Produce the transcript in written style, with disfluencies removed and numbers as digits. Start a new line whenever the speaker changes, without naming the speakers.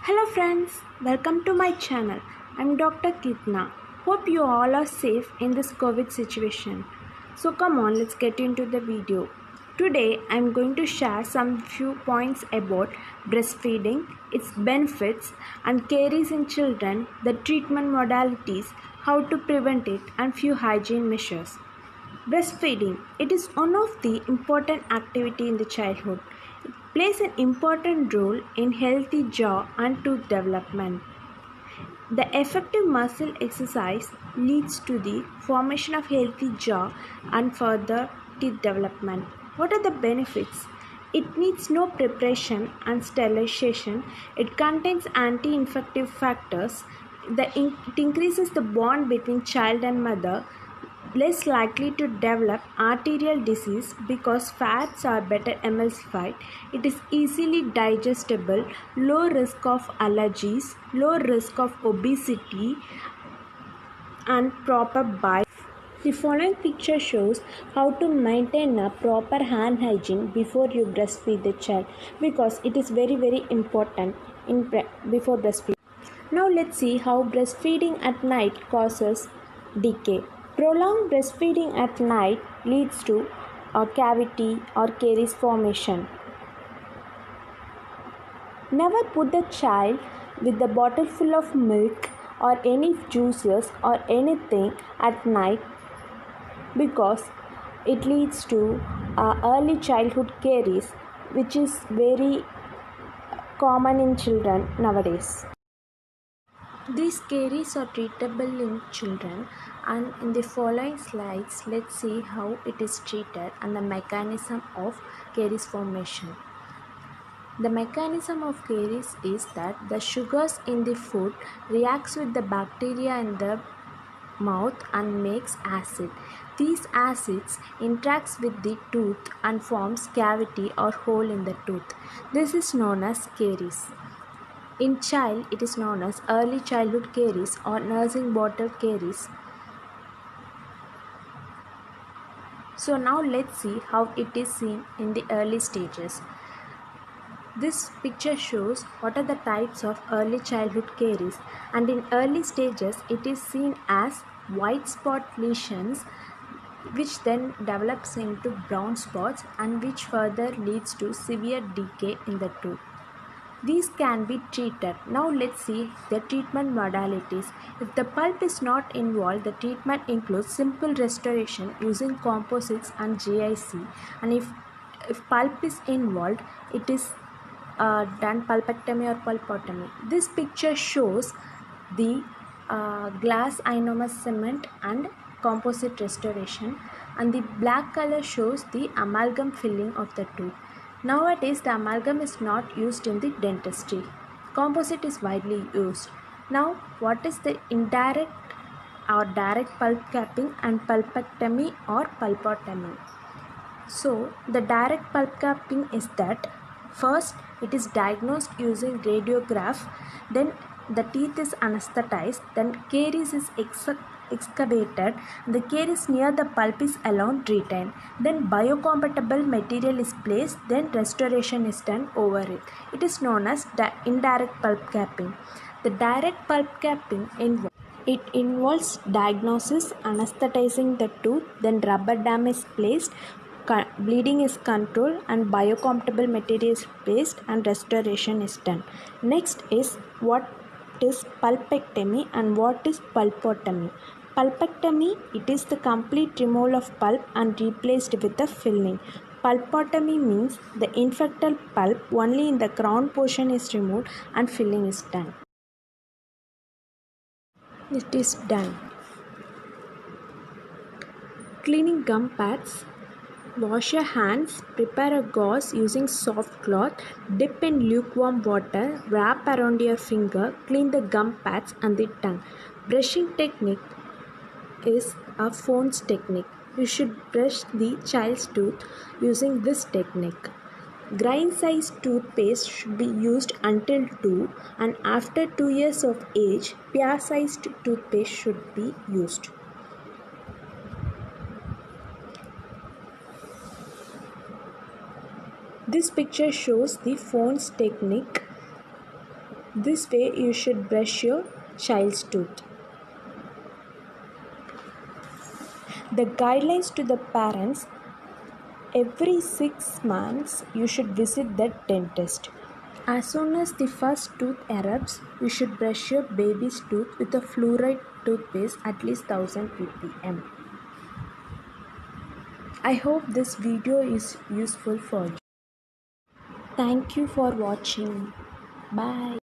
Hello friends, welcome to my channel. I'm Dr. Kitna. Hope you all are safe in this COVID situation. So come on, let's get into the video. Today I'm going to share some few points about breastfeeding, its benefits and caries in children, the treatment modalities, how to prevent it and few hygiene measures. Breastfeeding. It is one of the important activity in the childhood. It plays an important role in healthy jaw and tooth development. The effective muscle exercise leads to the formation of healthy jaw and further teeth development. What are the benefits? It needs no preparation and sterilization. It contains anti-infective factors. It increases the bond between child and mother, less likely to develop arterial disease because fats are better emulsified. It is easily digestible, low risk of allergies, low risk of obesity, and proper bite. The following picture shows how to maintain a proper hand hygiene before you breastfeed the child, because it is very important before breastfeeding. Now let's see how breastfeeding at night causes decay. Prolonged breastfeeding at night leads to a cavity or caries formation. Never put the child with the bottle full of milk or any juices or anything at night, because it leads to early childhood caries, which is very common in children nowadays. These caries are treatable in children, and in the following slides let's see how it is treated and the mechanism of caries formation. The mechanism of caries is that the sugars in the food reacts with the bacteria in the mouth and makes acid. These acids interacts with the tooth and forms cavity or hole in the tooth. This is known as caries. In child, it is known as early childhood caries or nursing bottle caries. So now let's see how it is seen in the early stages. This picture shows what are the types of early childhood caries, and in early stages it is seen as white spot lesions, which then develops into brown spots and which further leads to severe decay in the tooth. These can be treated. Now let's see the treatment modalities. If the pulp is not involved, the treatment includes simple restoration using composites and GIC. And if pulp is involved, it is done pulpectomy or pulpotomy. This picture shows the glass ionomous cement and composite restoration, and the black color shows the amalgam filling of the tooth. Nowadays, the amalgam is not used in the dentistry. Composite is widely used. Now, what is the indirect or direct pulp capping and pulpectomy or pulpotomy? So, the direct pulp capping is that first it is diagnosed using radiograph, then the teeth is anesthetized, then caries is excavated, the caries near the pulp is alone retained, then biocompatible material is placed, then restoration is done over it. It is known as indirect pulp capping. The direct pulp capping involves diagnosis, anesthetizing the tooth, then rubber dam is placed, bleeding is controlled, and biocompatible material is placed, and restoration is done. Next is what is pulpectomy and what is pulpotomy. Pulpectomy, it is the complete removal of pulp and replaced with a filling. Pulpotomy means the infected pulp only in the crown portion is removed and filling is done. It is done. Cleaning gum pads. Wash your hands, prepare a gauze using soft cloth, dip in lukewarm water, wrap around your finger, clean the gum pads and the tongue. Brushing technique is a phone's technique. You should brush the child's tooth using this technique. Grain size toothpaste should be used until 2, and after 2 years of age, pear sized toothpaste should be used. This picture shows the phone's technique. This way you should brush your child's tooth. The guidelines to the parents: every 6 months you should visit the dentist. As soon as the first tooth erupts, you should brush your baby's tooth with a fluoride toothpaste at least 1000 ppm. I hope this video is useful for you. Thank you for watching. Bye.